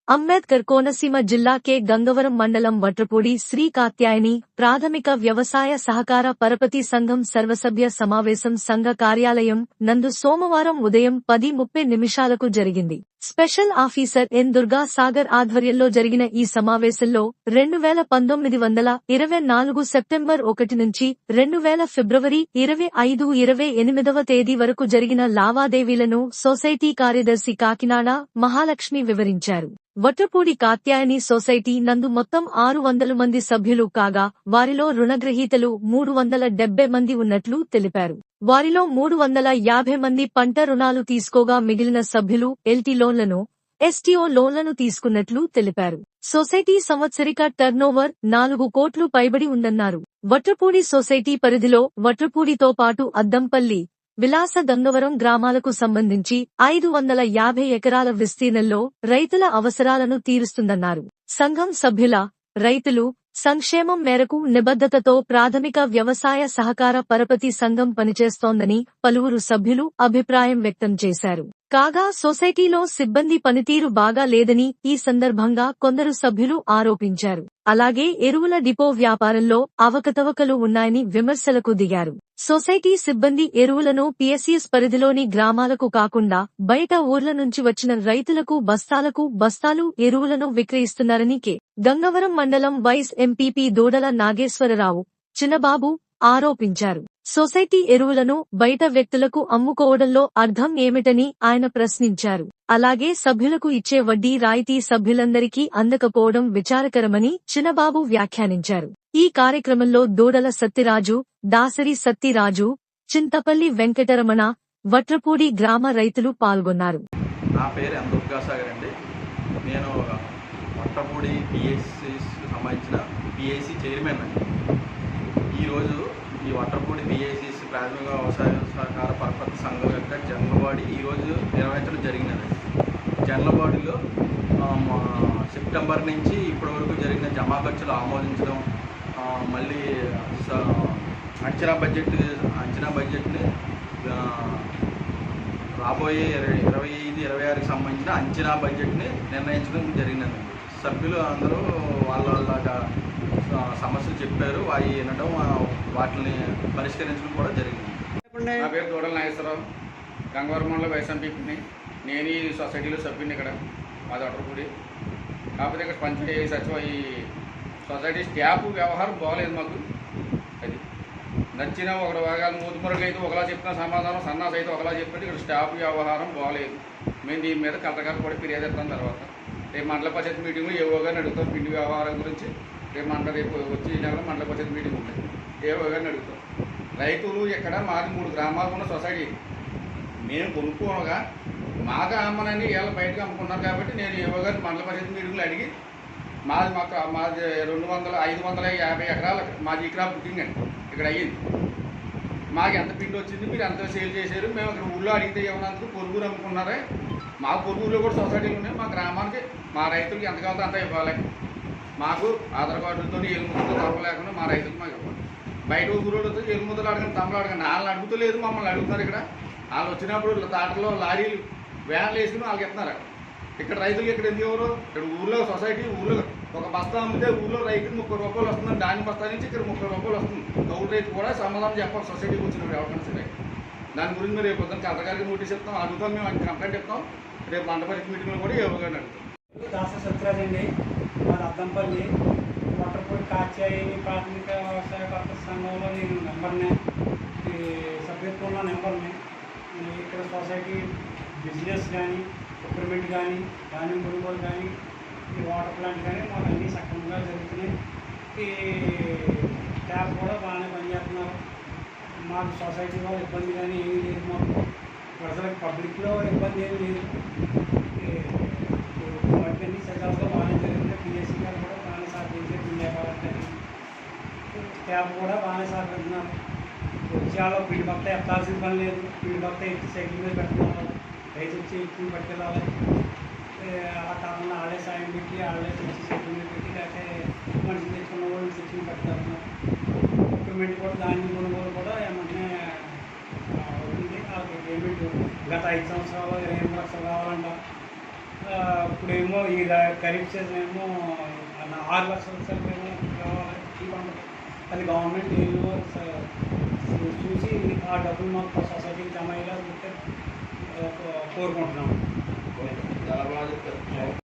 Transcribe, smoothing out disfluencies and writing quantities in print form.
అంబేద్కర్ కోనసీమ జిల్లా కె గంగవరం మండలం వట్రపూడి శ్రీ కాత్యాయని ప్రాథమిక వ్యవసాయ సహకార పరపతి సంఘం సర్వసభ్య సమావేశం సంఘ కార్యాలయం నందు సోమవారం ఉదయం 10:30 జరిగింది. Special officer N Durga Sagar ఆధ్వర్యంలో జరిగిన ఈ సమావేశంలో 2024 సెప్టెంబర్ 1 నుంచి 2000 ఫిబ్రవరి 25-28వ తేదీ వరకు జరిగిన లావాదేవీలను సొసైటీ కార్యదర్శి కాకినాడ మహాలక్ష్మి వివరించారు. వట్రపూడి కాత్యాయని సొసైటీ నందు మొత్తం 600 మంది సభ్యులు కాగా వారిలో రుణగ్రహీతలు 370 మంది ఉన్నట్లు తెలిపారు. వారిలో 350 మంది పంట రుణాలు తీసుకోగా మిగిలిన సభ్యులు ఎల్టీ లోన్లను, ఎస్టీఓ లోన్లను తీసుకున్నట్లు తెలిపారు. సొసైటీ సంవత్సరిక టర్నోవర్ 4 కోట్లు పైబడి ఉందన్నారు. వట్రపూడి సొసైటీ పరిధిలో వట్రపూడితో పాటు అద్దంపల్లి, విలాస గంగవరం గ్రామాలకు సంబంధించి 550 ఎకరాల విస్తీర్ణంలో రైతుల అవసరాలను తీరుస్తుందన్నారు. సంఘం సభ్యుల, రైతులు సంక్షేమం మేరకు నిబద్ధతతో ప్రాథమిక వ్యవసాయ సహకార పరపతి సంఘం పనిచేస్తోందని పలువురు సభ్యులు అభిప్రాయం వ్యక్తం చేశారు. కాగా సొసైటీలో సిబ్బంది పనితీరు బాగా లేదని ఈ సందర్భంగా కొందరు సభ్యులు ఆరోపించారు. అలాగే ఎరువుల డిపో వ్యాపారంలో అవకతవకలు ఉన్నాయని విమర్శలకు దిగారు. సొసైటీ సిబ్బంది ఎరువులను పిఎస్సిఎస్ పరిధిలోని గ్రామాలకు కాకుండా బయట ఊర్ల నుంచి వచ్చిన రైతులకు బస్తాలు ఎరువులను విక్రయిస్తున్నారని కె. గంగవరం మండలం వైస్ ఎంపీపీ దూడల నాగేశ్వరరావు, చిన్నబాబు ఆరోపించారు. సొసైటీ ఎరువులను బయట వ్యక్తులకు అమ్ముకోవడంలో అర్థం ఏమిటని ఆయన ప్రశ్నించారు. అలాగే సభ్యులకు ఇచ్చే వడ్డీ రాయితీ సభ్యులందరికీ అందకపోవడం విచారకరమని చిన్నబాబు వ్యాఖ్యానించారు. ఈ కార్యక్రమంలో దూడల సత్తిరాజు, దాసరి సత్తిరాజు, చింతపల్లి వెంకటరమణ, వట్రపూడి గ్రామ రైతులు పాల్గొన్నారు. నా పేరు ఎన్ దుర్గా సాగర్ అండి. నేను వట్రపూడి పిఎస్సి సంబంధించిన పిఎస్సి చైర్మన్ అండి. ఈరోజు ఈ వట్రపూడి పిఎస్సి ప్రాథమిక వ్యవసాయ సహకార పరపతి సంఘం యొక్క జనరల్ బాడీ ఈరోజు నిర్వహించడం జరిగినది. జనరల్ బాడీలో సెప్టెంబర్ నుంచి ఇప్పటి వరకు జరిగిన జమా ఖర్చులు ఆమోదించడం, మళ్ళీ అంచనా బడ్జెట్ని రాబోయే 25-26కి సంబంధించిన అంచనా బడ్జెట్ని నిర్ణయించడం జరిగినది. సభ్యులు అందరూ వాళ్ళ సమస్యలు చెప్పారు. అవి వినడం, వాటిని పరిష్కరించడం కూడా జరిగింది. నా పేరు దూడల నాగేశ్వరరావు, గంగవరం మండలం వైస్ ఎంపీని. నేను ఈ సొసైటీలో సభ్యుని. ఇక్కడ మాది వట్రపూడి. కాకపోతే ఇక్కడ పంచాయతీ సచివ ఈ సొసైటీ స్టాఫ్ వ్యవహారం బాగలేదు. మాకు అది నచ్చిన ఒకటి భాగాలు మూతుమురుగు అయితే ఒకలా చెప్తున్న సమాధానం, సన్నాస్ అయితే ఒకలా చెప్తుంటే ఇక్కడ స్టాఫ్ వ్యవహారం బాగలేదు. మేము దీని మీద కలెక్టర్ కూడా ఫిర్యాదు ఇస్తాం. తర్వాత రేపు మండల పరిషత్ మీటింగ్లో ఏవో గారిని అడుగుతాం పిండి వ్యవహారం గురించి. రేపు వచ్చి నెలలో మండల పరిషత్ మీటింగ్ ఉంటుంది. ఏవో గారిని అడుగుతాం. రైతులు ఇక్కడ మాది 3 గ్రామాలు ఉన్న సొసైటీ. మేము కొనుక్కోనగా మాకు అమ్మనని వీళ్ళు బయటకు అమ్ముకున్నారు. కాబట్టి నేను ఏవో గారిని మండల పరిషత్ మీటింగ్లో అడిగి మాది 550 ఎకరాల మాది ఈ క్రాప్ బుకింగ్ అండి ఇక్కడ అయ్యింది. మాకు ఎంత పిండి వచ్చింది, మీరు ఎంత సేల్ చేశారు, మేము ఇక్కడ ఊళ్ళో అడిగితే ఏమన్నందుకు పొరుగురు అమ్ముకున్నారే. మా పొరుగురులో కూడా సొసైటీలు ఉన్నాయి. మా గ్రామానికి మా రైతులకి ఎంత కావాలో అంత ఇవ్వాలి. మాకు ఆధార్ కార్డులతో ఎలుముద్రతో తప్ప లేకుండా మా రైతులకు మాకు ఇవ్వాలి. బయట ఊళ్ళతో ఎలుముద్రలు అడగని, తమ్ముడు అడగని. వాళ్ళని అడుగుతలేదు, మమ్మల్ని అడుగుతున్నారు. ఇక్కడ వాళ్ళు వచ్చినప్పుడు తాటలో లారీలు వ్యాన్లు వేసుకుని వాళ్ళకి ఇస్తున్నారు. ఇక్కడ రైతులు ఇక్కడ ఎందుకు ఎవరు? ఇక్కడ ఊళ్ళో సొసైటీ ఊళ్ళో ఒక బస్తా అమ్మితే ఊళ్ళో రైతుకి 30 రూపాయలు వస్తుంది. దాని బస్తా నుంచి ఇక్కడ 30 రూపాయలు వస్తుంది. కౌలు రైతు కూడా సమాధానం చెప్పాలి. సొసైటీకి వచ్చినప్పుడు ఎవరికైనా సరే దాని గురించి మేము రేపు పొద్దున్న కలెక్టర్ గారికి నోటీస్ ఇస్తాం, అడుగుతాం. మేము కంప్లైంట్ ఇస్తాం. రేపు మండల పరిషత్ మీటింగ్లో కూడా ఇవ్వగానే అడుగుతాం. దాసరి సత్యరాజు అండి, మాది అద్దంపల్లి. వట్రపూడి కాత్యాయని ప్రాథమిక వ్యవసాయ పరపతి సంఘంలో నేను మెంబర్ని, సభ్యత్వంలో మెంబర్ని. ఇక్కడ సొసైటీ బిజినెస్ కానీ, ఎక్విప్మెంట్ కానీ, ధాన్యం కొనుగోలు కానీ, ఈ వాటర్ ప్లాంట్ కానీ మాకు అన్నీ సక్రమంగా జరుగుతున్నాయి. ఈ ట్యాప్ కూడా బాగానే పనిచేస్తున్నారు. మాకు సొసైటీలో ఇబ్బంది కానీ ఏమీ లేదు. మాకు ప్రజలకు పబ్లిక్లో ఇబ్బంది ఏమీ లేదు. అన్ని సజావుగా బాగానే జరుగుతుంది. పిఎస్సీ గారు కూడా బాగానే సహకరించారు. పిండి వ్యాపారానికి ట్యాప్ కూడా బాగానే సహకరిస్తున్నారు. వచ్చేవాళ్ళు పిండి బత్త ఎత్తాల్సిన పని లేదు. పిండి బత్త ఎత్తి సైకిల్ మీద పెట్టుకున్నారు. రైతు వచ్చి ఎత్తుని పట్టుకెళ్ళాలి. అలా కాకుండా వాళ్ళే సాయం పెట్టి వాళ్ళే తెచ్చి సైకిల్ మీద పెట్టి, లేకపోతే మనిషి తెచ్చుకున్న వాళ్ళు తెచ్చుకుని పెట్టుకెళ్తున్నారు. ఎక్విప్మెంట్ కూడా ధాన్యం కొనుగోలు కూడా ఏమంటే అవుతుంది. వాళ్ళకి పేమెంట్ గత 5 సంవత్సరాలు 28 లక్షలు కావాలంట. ఇప్పుడేమో ఈ ఖరీఫ్ సీజన్ ఏమో 6 లక్షల సెల్ ఏమో కావాలి ఈ పంటకి. అది గవర్నమెంట్ ఏమో చూసి ఆ డబ్బులు మాకు సొసైటీకి జమ అయ్యేలా కోరుకుంటున్నాము. చాలా బాగా చెప్తారు.